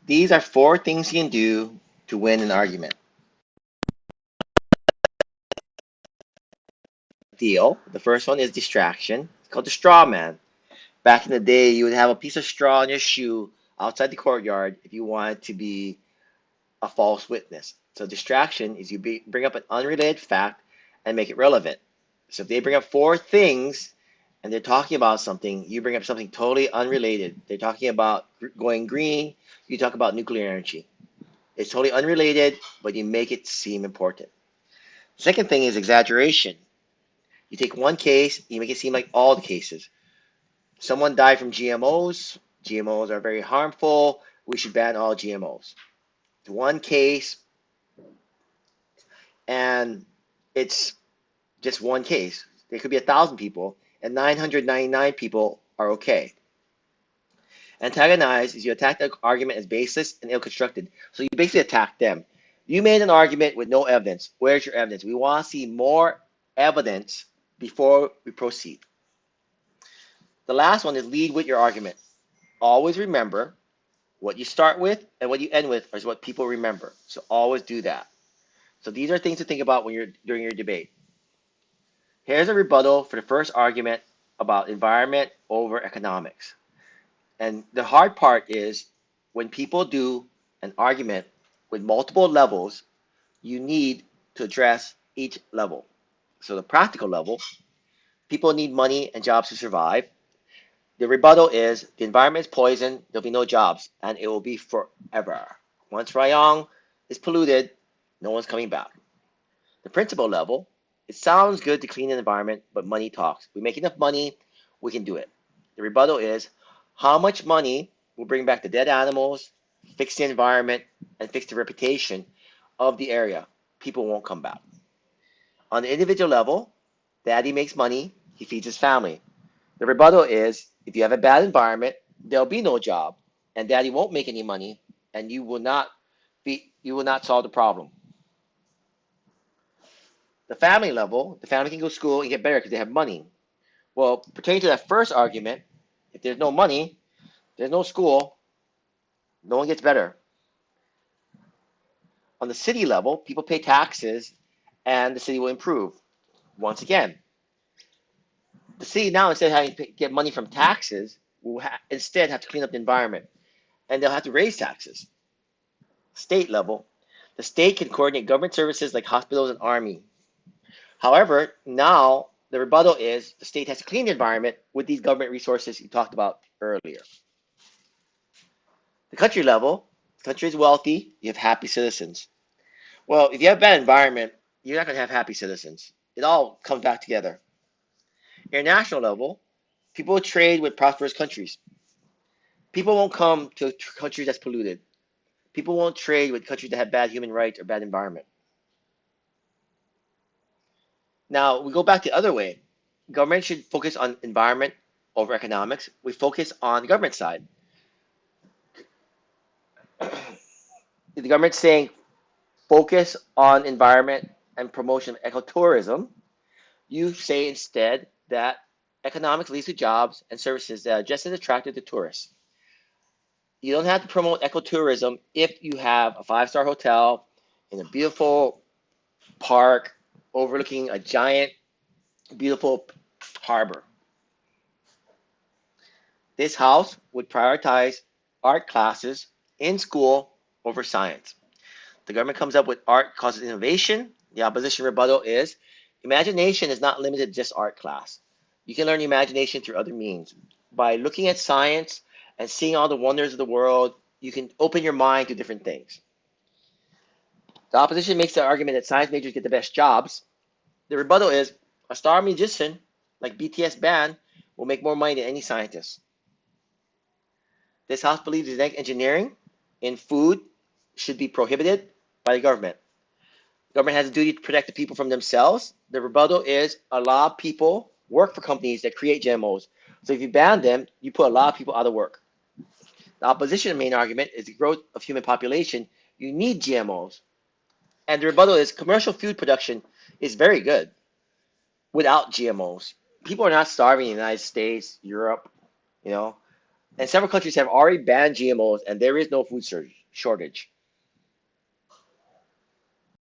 These are four things you can do to win an argument. Deal. The first one is distraction. It's called the straw man. Back in the day, you would have a piece of straw in your shoe outside the courtyard if you wanted to be a false witness. So distraction is bring up an unrelated fact and make it relevant. So if they bring up four things and they're talking about something, you bring up something totally unrelated. They're talking about going green, you talk about nuclear energy. It's totally unrelated, but you make it seem important. The second thing is exaggeration. You take one case, you make it seem like all the cases. Someone died from GMOs. GMOs are very harmful. We should ban all GMOs. One case, and it's just one case. There could be 1,000 people, and 999 people are okay. Antagonize is you attack the argument as baseless and ill-constructed. So you basically attack them. You made an argument with no evidence. Where's your evidence? We want to see more evidence before we proceed. The last one is lead with your argument. Always remember what you start with and what you end with is what people remember. So always do that. So these are things to think about when you're during your debate. Here's a rebuttal for the first argument about environment over economics. And the hard part is when people do an argument with multiple levels, you need to address each level. So the practical level, people need money and jobs to survive. The rebuttal is the environment is poison, there'll be no jobs, and it will be forever. Once Rayong is polluted, no one's coming back. The principle level, it sounds good to clean the environment, but money talks. We make enough money, we can do it. The rebuttal is how much money will bring back the dead animals, fix the environment, and fix the reputation of the area. People won't come back. On the individual level, daddy makes money, he feeds his family. The rebuttal is if you have a bad environment, there'll be no job, and daddy won't make any money, and you will not solve the problem. The family level, the family can go to school and get better because they have money. Well, pertaining to that first argument, if there's no money, there's no school, no one gets better. On the city level, people pay taxes and the city will improve. Once again, the city now, instead of having to get money from taxes, will instead have to clean up the environment and they'll have to raise taxes. State level, the state can coordinate government services like hospitals and army. However, now the rebuttal is the state has to clean the environment with these government resources you talked about earlier. The country level, the country is wealthy, you have happy citizens. Well, if you have a bad environment, you're not going to have happy citizens. It all comes back together. International level, people trade with prosperous countries. People won't come to a country that's polluted. People won't trade with countries that have bad human rights or bad environment. Now, we go back the other way. Government should focus on environment over economics. We focus on the government side. The government's saying focus on environment and promotion of ecotourism. You say instead that economics leads to jobs and services that are just as attractive to tourists. You don't have to promote ecotourism if you have a five-star hotel in a beautiful park overlooking a giant, beautiful harbor. This house would prioritize art classes in school over science. The government comes up with art causes innovation. The opposition rebuttal is imagination is not limited to just art class. You can learn imagination through other means. By looking at science and seeing all the wonders of the world, you can open your mind to different things. The opposition makes the argument that science majors get the best jobs. The rebuttal is a star musician like BTS band will make more money than any scientist. This house believes genetic engineering in food should be prohibited by the government. The government has a duty to protect the people from themselves. The rebuttal is a lot of people work for companies that create GMOs. So if you ban them, you put a lot of people out of work. The opposition main argument is the growth of human population. You need GMOs. And the rebuttal is commercial food production is very good without GMOs. People are not starving in the United States, Europe, you know. And several countries have already banned GMOs, and there is no food shortage.